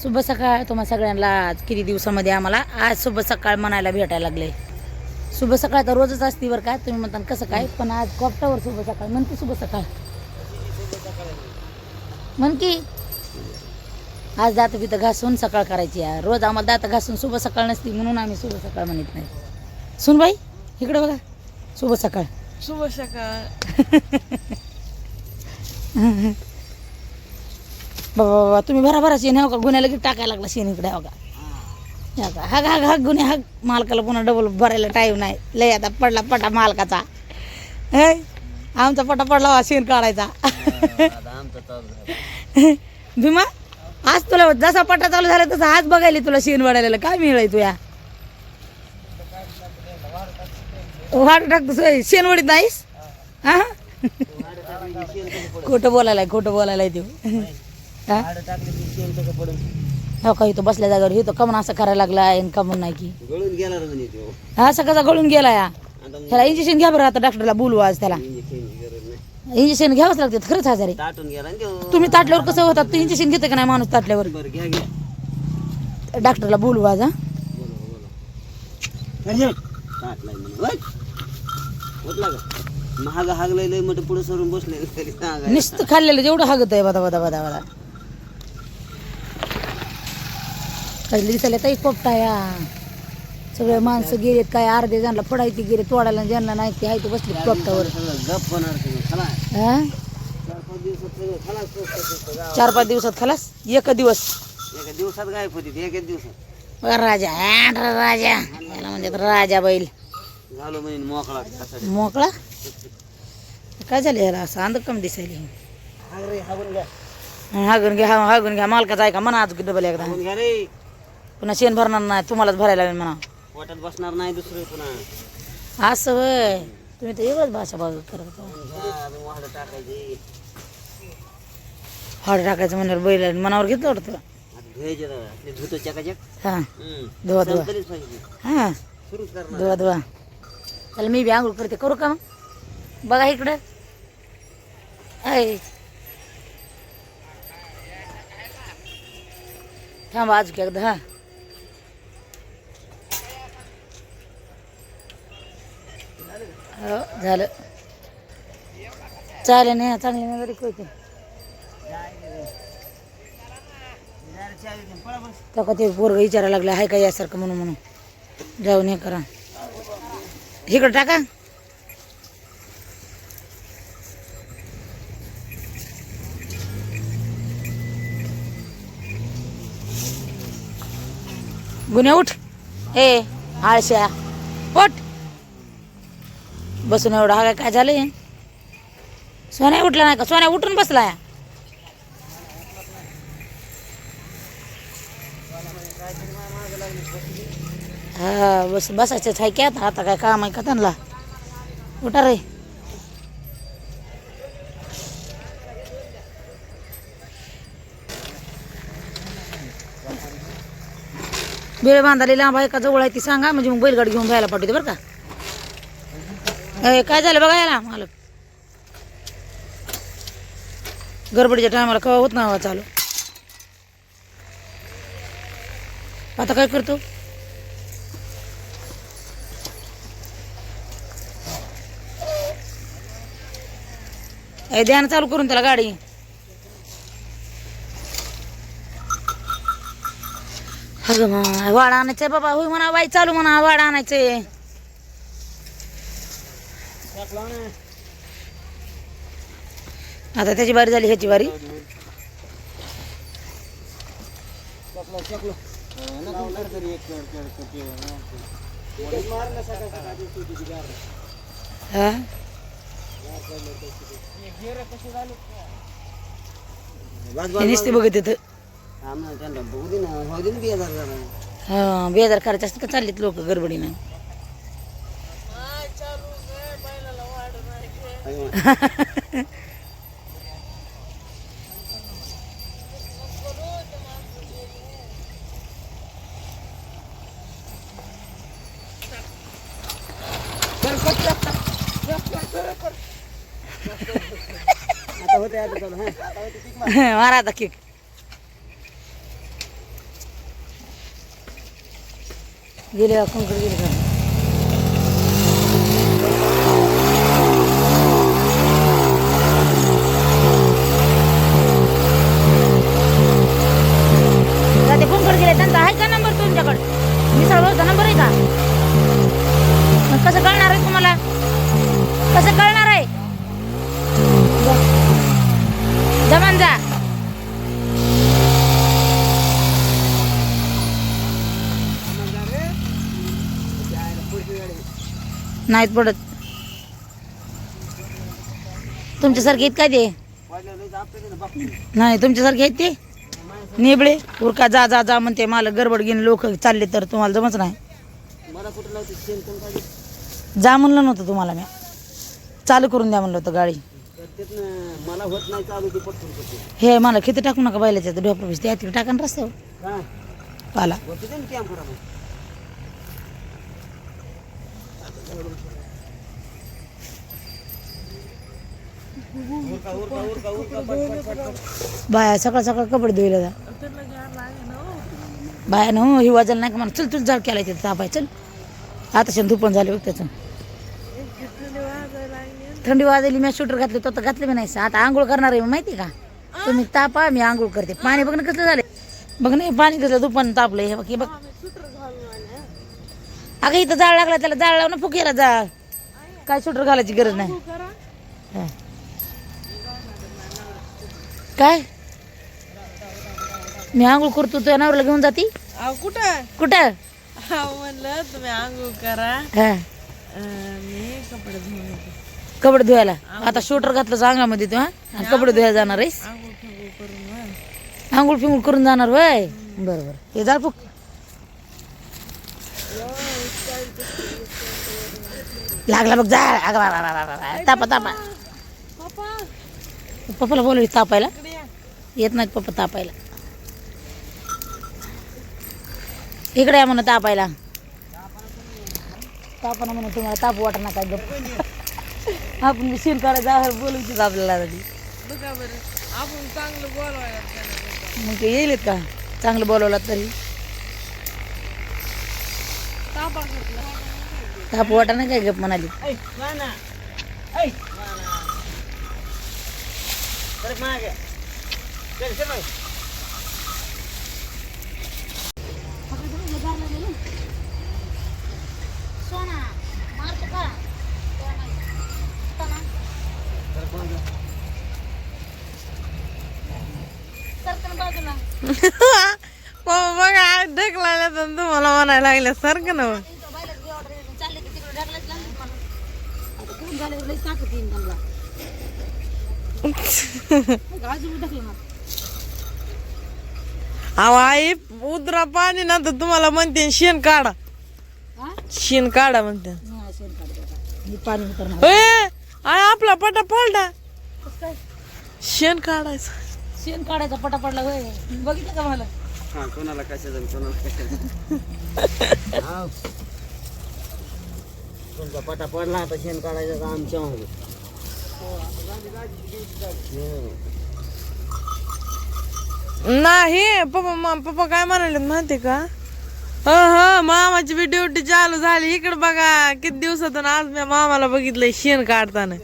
शुभ सकाळ तुम्हा सगळ्यांना. आज किती दिवसामध्ये आम्हाला आज शुभ सकाळ म्हणायला भेटायला लागले. शुभ सकाळ तर रोजच असते बरं का, तुम्ही म्हणता कसं काय, पण आज कॉप्टावर शुभ सकाळ म्हणते. शुभ सकाळ म्हण की आज दात बित घासून सकाळ करायची आहे. रोज आम्हाला दात घासून शुभ सकाळ नसती म्हणून आम्ही शुभ सकाळ म्हणत नाही. सुन बाई इकडे बघा, शुभ सकाळ. शुभ सकाळ. बाबा तुम्ही भराभरा शेण हो का, गुन्ह्याला की टाकायला लागला शेण इकडे हो का. हाग हाग हाग गुन्हे हाग, मालकाला पुन्हा डबल भरायला टाईम नाही. लय आता पडला पटा मालकाचा. हे आमचा पटा पडला शेण काढायचा. भीमा आज तुला जसा पटा चालू झाला तसा आज बघायला तुला शेण वाढायला काय मिळाय तुया. वाढ टाकतो शेण वडीत नाहीस. हा खोटं बोलायला देऊ. हो का, इथं बसल्या जागेवर इथं कमन असं करायला लागला आहे. कमन नाही की गळून गेला हा सकाळचा गळून गेला या. त्याला इंजेक्शन घ्या बरं, आता डॉक्टरला बोलू आज. त्याला इंजेक्शन घ्यावंच लागते खरंच. आजारी तुम्ही ताटल्यावर कसं होतात, तू इंजेक्शन घेते का नाही माणूस ताटल्यावर. डॉक्टरला बोलू आज. महाग हागलंय मोठं पुढे सरून बसले नुसतं खाल्लेलं जेवढं हागत आहे बदा बदा बदा बदा. पहिली दिसायला ताई पोपटा या. सगळे माणसं गेलेत, काय अर्धे जणांना पडायची गेले तोडायला, ज्यांना नाही ते आहे ते बसले पोपटावर. गप होणार 4-5 दिवसात खलास. एक दिवस एका दिवसात गायब होती. एका दिवसात राजा राजा याला म्हणजे राजा बैल झालो म्हणजे मोकळा मोकळा. काय झालं याला असं अंध कम दिसायली. हागून घ्या मालकाचा आहे का म्हणा आज डबल एकदा. घ्या रे, पुन्हा शेण भरणार नाही, तुम्हालाच भरायला लागेल म्हणा. पोटात बसणार नाही दुसरं पुन्हा. असं वय तुम्ही तर एवढंच भाषा बाजू करत. वाहड टाकायचे, हाड टाकायचं म्हणल्यावर बैल मनावर घेतलं वाटतं. धुवायचे धुतो चकाचक. हां धुवा धुवा. हां सुरूच करणार. धुवा धुवा. चला मी बी आंघोळ करते, करू का मग. बघा इकडं आहे. थांबा आज की एकदा. हां हो झालं. चालेल नाही चांगली नाही तरी कळते. का ते पोरग विचारायला लागलं आहे का यासारखं म्हणून म्हणून जाऊन हे करा. इकडं टाका. गुन्हे उठ. ए आळश्या उठ. बसून एवढा हा काय झालं. सोन्या उठला नाही का, सोन्या उठून बसला. हा बसायचंच आहे की आता काय काम आहे का त्यांना. उठा रे. बेळ बांधाली लांब आहे का जवळ आहे ती सांगा, म्हणजे मग बैलगाडी घेऊन जायला पाठवते बरं का. काय झालं बघा याला मालक. गडबडीच्या टायमाला कवा होत ना चालू. आता काय करतो. ध्यान चालू करून त्याला गाडी. अगं वाडा आणायचंय बाबा. होय म्हणा बाई चालू म्हणा, वाडा आणायचंय. आता त्याची बारी झाली, ह्याची बारी. हा नुसते बघत येत. हा बेजार करायचं असतं का, चाललीत लोक गडबडीनं. आता होते आता चल. मारा आता किक. गेले कंकड गेले का ते कंकड गेले त्यांचा आहे का नंबर तुमच्याकडे मिसळचा नंबर आहे का मग कसं कळणार आहे तुम्हाला कसं कळणार आहे जमान जा नाहीत पडत तुमच्यासारखे आहेत काय ते नाही तुमच्यासारखे आहेत ते निबळे उरका जा जा जा म्हणते मला गडबड घेऊन लोक चालले तर तुम्हाला जमच नाही मला कुठं लावते शेण पण पाहिजे जा म्हणलं नव्हतं तुम्हाला मी चालू करून द्या म्हणलं होतं गाडी तर तिथनं मला होत नाही चालू ती पटकन करते हे मला खिती टाकू नका बैलाच्या ढोपर त्या तिकडे टाका ना रस्त्यावर हा पाला होते ते कॅम करा मग उरका उरका उरका उरका पट पट पट बाया सकाळ सकाळ कपडे धुयला जा बाया ना ही वाजायला नाही का म्हणा चल चल जाळ केला तिथं तापाय चल आता शेण धुपण झाले बघ त्याचं थंडी वाजली मी शूटर घातले तो तर घातले मी नाही आता आंघोळ करणार आहे माहिती का तुम्ही तापा मी आंघोळ करते पाणी बघ ना कसलं झाले बघ नाही पाणी कसलं दुपान तापलं हे बघ हे बघ अगं इथं जाळ लागला त्याला जाळ लावून फुकेला जाळ काय शूटर घालायची गरज नाही हा. काय मी आंघोळ करतो तुझ्या नवऱ्याला घेऊन जाती कुठं कुठं म्हणलं तुम्ही आंघोळ करा हा मी कपडे धुवून येते. कपडे धुवायला आता शूटर घातलं अंगामध्ये तू हा आणि कपडे धुवायला जाणार आहेस आंघोळ फिंगोळ करून वा. आंघोळ फिंगोळ करून जाणार वय बरोबर हे जाळ फुक लागला बघ जाळ अगं वा, वा, वा, वा, वा. तापा तापा पप्पा पप्पाला बोलवी तापायला इकडे या. येत नाहीत पप्पा तापायला इकडे या म्हणून तापायला तापाना म्हणून तुम्हाला ताप वाटणार काय गप्प आपण शेण काढायचा बोलवतीच आपल्याला आधी. बघा बरं आपण चांगलं बोलवायला त्याला. मग ते येईल का चांगलं बोलवलं तरी तापा घेतला ताप वाटा नाही काय गप म्हणाली ऐ वाना ऐ वाना तर मागे चल चल बाई बघा ढकलायला तर तुम्हाला म्हणायला लागल्या सारखं ना अहो आई उतरा पाणी ना तर तुम्हाला म्हणते शेण काढा शेण काढा म्हणते पाणी उतरणार ए आई आपला पटा पडला शेण काढायचं शेण काढायचा पटा पडला होय बघितलं का मला हा कोणाला कशाचं कोणाला कशाचं हाव. तुमचा पटा पडला आता शेण काढायचं तर आमच्या मागे नाही पप्पा काय म्हणाले माहिती का हो मामाची बी ड्युटी चालू झाली इकडे बघा किती दिवसातून आज मी मामाला बघितलंय शेण काढताना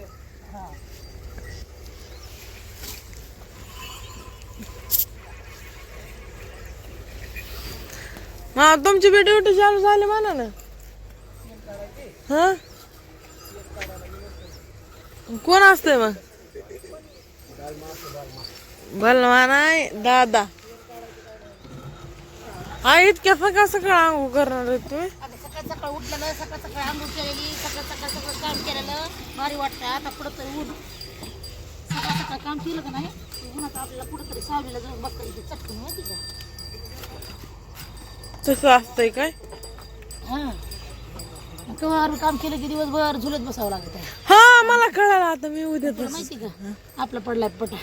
हा तुमची बी ड्युटी चालू झाली म्हणा ना हा कोण असतंय मग बलवा नाही दादा आई इतक्या सकाळ सकाळ आंघोळ करणार आहे तुम्ही सकाळ सकाळ उठलेलं सकाळ सकाळ आंघोळ केलेली सकाळ सकाळ सगळं काम केलेलं भारी वाटतं आता पुढं तरी ऊन सकाळ सकाळ काम केलं का नाही उन्हात आपल्याला पुढं तरी सावलीला जाऊन बघता इथे चटकन माहिती का तसं असतंय काय हा केव्हा काम केलं की दिवसभर झुलत बसावं लागतं हा मला कळालं आता मी उद्या तुला माहिती का आपला पडलाय पटा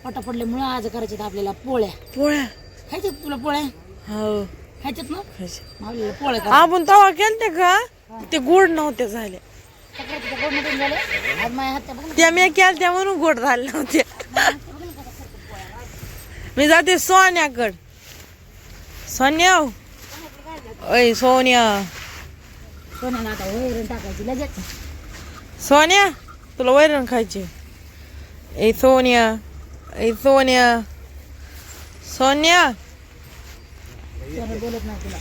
पटा पडल्यामुळं आज करायच्यात आपल्याला पोळ्या पोळ्या खायच्यात तुला पोळ्या हो खायच्यात ना खायचे. आपल्याला पोळ्या का आपण तवा केलते का ते गोड नव्हते झाले गोड मटण झालं आज माझ्या हात बघ त्या मी केलत्या म्हणून गोड झाले नव्हते मी जाते सोन्याकड सोन्या ऐ सोन्या सोन्याला आता वैरण टाकायची लगेच. सोन्या तुला वैरण खायची. ए सोन्या ए सोन्या सोन्या सोन्या बोलत नाही तुला.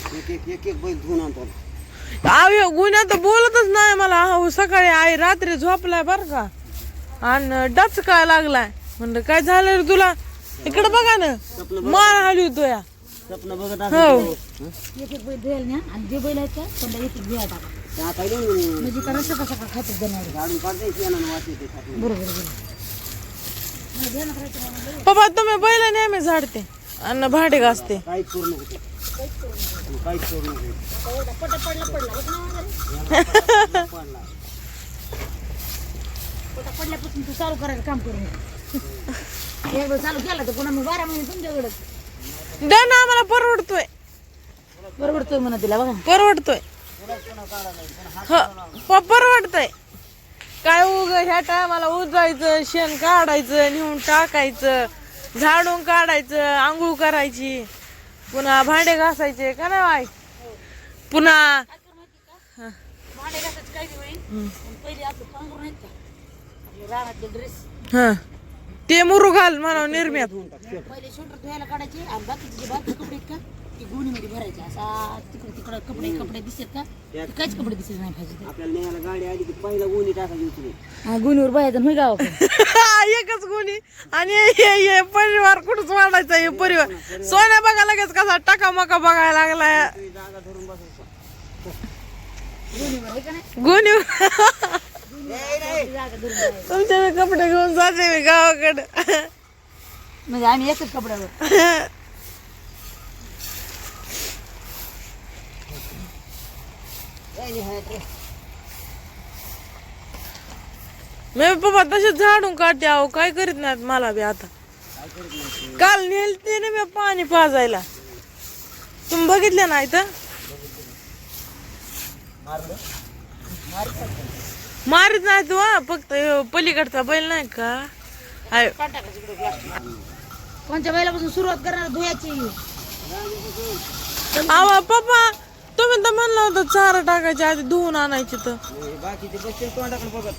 एक बैल धुवून आणतो. आव गुन्हा तर बोलतच नाही मला. अहो सकाळी आई रात्री झोपलाय बर का आणि डचकाय लागलाय. म्हणलं काय झालं रे तुला. इकडे बघा ना मार हाली होतो या. स्वप्न बघत हो एक एक बैल धुयाला न्या आणि जे बैल आहेत का समजा एक एक धुया टाका. आता म्हणजे कारण सकाळ सकाळ खातात जनावर. झाडून काढते शेणानं वास येते खात. बरोबर बरोबर. नाही, ध्यानात राहायचं नाही म्हणजे. पप्पा तुम्ही बैल नेहमी झाडते आणि भांडे घासते. काहीच करू नको तू. काहीच करू नको. पटा पडला पडला बघ ना वगैरे. पडला. पटा पडल्यापासून तू चालू करायचं काम करू नको. एक वेळ चालू केला तर पुन्हा मग 12 महिने तुमच्याकडे डन आम्हाला परवडतोय. बरोबर तो म्हणा तिला बघा. परवडतोय परवडतय. काय उग ह्या टायमाला उजायचं शेण काढायचं नेऊन टाकायचं झाडून काढायचं आंघोळ करायची पुन्हा भांडे घासायचे का नाही बाई. पुन्हा भांडे घासायचं काय बी होईल. पण पहिले आपलं पांघरून आहेत का आपले रानातले ड्रेस हा ते मुरू घाल म्हणा निर्म्यात. पहिले शूटर धुवायला काढायचे आणि बाकीचे जे बाकी कपडे आहेत का ते गुणीमध्ये भरायचे. असा तिकडे तिकडे कपडे दिसत का काहीच कपडे दिसत नाही पाहिजे. आपल्याला न्यायला गाडी आली की पहिला गोणी टाकायची उचलून. गुणीवर बाहेर होय गाव एकच गुन्हे आणि हे परिवार कुठंच वाढायचा. हे परिवार सोन्या बघा लगेच कसा टाका मका बघायला लागलाय. जागा धरून बसायचं. गुणीवर आहे का नाही गुन्हे जागा धरून राहायचं. तुमचे मी कपडे घेऊन जाते मी गावाकडे. म्हणजे आम्ही एकच कपड्यावर मी पप्पा तसेच झाडून काढते. अहो काय करीत नाहीत मला बी आता. काल नेलते ना मी पाणी पाजायला तुम्ही बघितले नाही तर. मारित नाही तू फक्त पलीकडचा बैल नाही का. आय कोणत्या बैलापासून सुरुवात करणार धुयाची. आवा पप्पा तुम्ही तर म्हणलं होतं चारा टाकायच्या आधी धुवून आणायची तर. बाकीचे बसते तोंडाकडे बघत.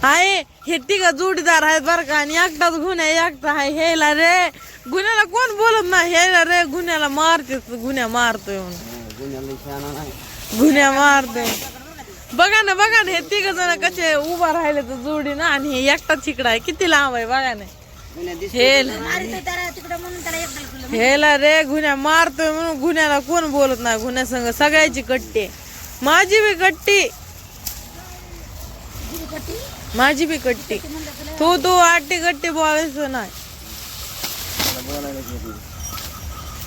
आहे हे तिघा जोडीदार आहेत बरं का आणि एकटाच गुन्हा एकटा आहे. हेला रे गुन्ह्याला कोण बोलत नाही. हेला रे गुन्ह्याला मारते गुन्ह्या मारतोय म्हणून. गुन्ह्याला शाणा नाही. गुन्ह्या मारतोय. बघा ना हे तिघ जण कसे उभा राहिले तर जोडी ना आणि हे एकटाच इकडं आहे. किती लांब आहे बघा ना. गुन्ह्या दिसते. हेला रे गुन्ह्या मारतोय म्हणून गुन्ह्याला कोण बोलत नाही. गुन्ह्या संग सगळ्याची कट्टी. माझी बी कट्टी माझी बी कट्टी. तू आटी कट्टी बोलायचं नाही.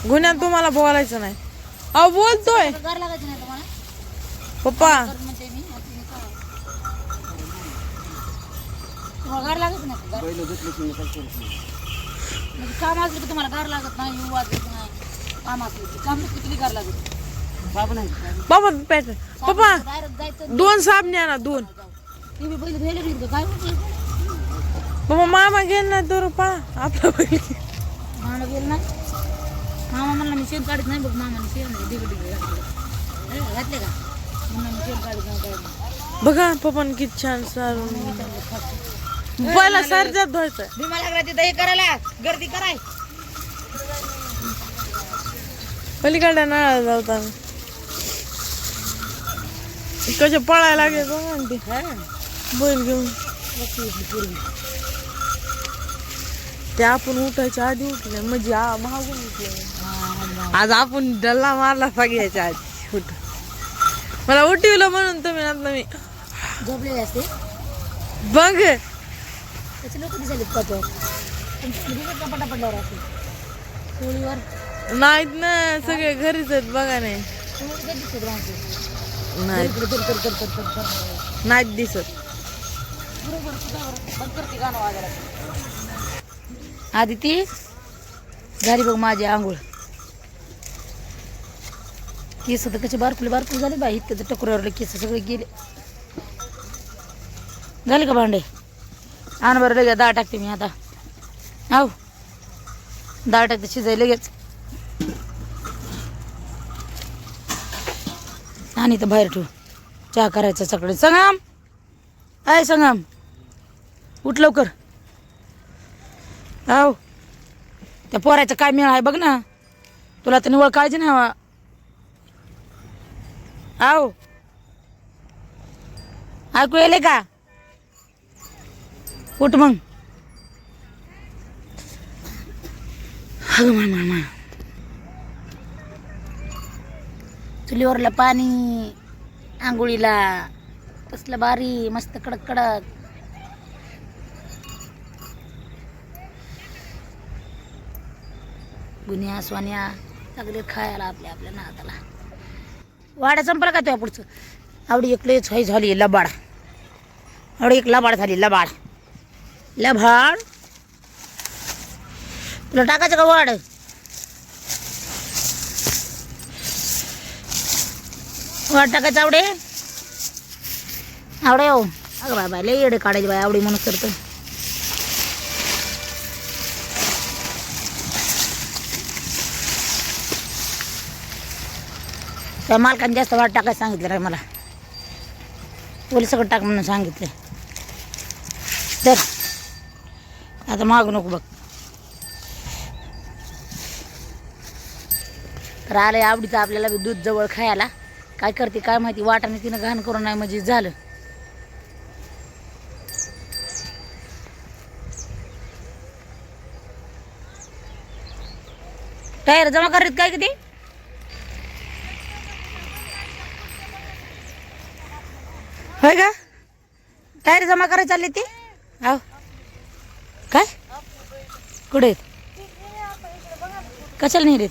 गुन्ह्या तुम्हाला बोलायचं नाही. अहो बोलतोय गार लागायची नाही तुम्हाला पप्पा. म्हणते मी तुम्हाला गार लागत नाही का? पहिलं घेतलं की मी काय करू. म्हणजे काम असलं की तुम्हाला गार लागत नाही. येऊ वाजत नाही. काम असलं की काम नसलं किती गार लागत. बाबा नाही. पप्पा पॅट पप्पा डायरेक्ट जायचं 2 साबणे आणा 2. तुम्ही पहिले धुयला गेली काय होतं पप्पा मामा गेल नाही तर पळा आपला बैल. मामा गेलं नाही. मामा म्हणला मी शेण काढत नाही बघ. मामाने शेण डिग घातले का म्हणून मी शेण काढत नाही काय नाही. बघा पप्पाने किती छान सारून पहिला सरजात धुवायचं. भीमा लागला तिथं हे करायला गर्दी कराय. पलीकडे नळाला जाऊता कसे पळायला लागले बघा ना ते बैल घेऊन. ते आपण उठायच्या आधी उठले म्हणजे मागून उठले. आज आपण डल्ला मारला सगळ्याच्या आधी उठ. मला उठवलं म्हणून तुम्ही ना मी झोपलेले असते बघ त्याचे लोक दिसायले पटवर पटा पडल्यावर असते चोळीवर नाहीत ना सगळे घरीच आहेत बघा नाही. दिसते माणसं नाही नाहीत दिसत. आधी ती झाली बघ माझी आंघोळ. केस तर कसे बारकुले झाले बाई. इतकं टकुऱ्यावरले केस सगळे गेले. झाले का भांडे आण बरं लगेच. डाळ टाकते मी आता. आव डाळ टाकते शिजाय लगेच. आणि तर बाहेर ठेवू चहा करायचं सगळे. संगम आहे संगम, उठ लवकर. आव त्या पोराचं काय मेळ आहे बघ ना, तुला तर निवळ काळजी नाही हवा. आव ऐकू येले का? उठ मग. अगं मा चुलीवरलं पाणी आंघोळीला कसलं भारी मस्त कडक कडक. गुन्ह्या सोन्या सगळे खायला आपल्या आपल्या नाताला. वाड्या संपला का तेव्हा पुढचं? आवडी एकलेच हाय झाली लबाड. आवडी एक लबाड झाली लबाड लबाड. तुला टाकायचं का वाड? वाट टाकायचं आवडे आवडे. हो अगं बाय बाय लई येडे काढायचे बाय आवडी म्हणून करतो. त्या मालकाने जास्त वाट टाकायचं सांगितलं रे मला. पोलिसाकडे टाक म्हणून सांगितलं. तर आता मागू नको बघ. तर आलंय आवडीचं आपल्याला बी दूध जवळ खायला. काय करते काय माहिती, वाटाने तिनं घाण करून नाही म्हणजे झालं. टायर जमा करत काय किती? होय का? टायर जमा करायला चालली ती? आहो काय कुठे कशाला नाही रे?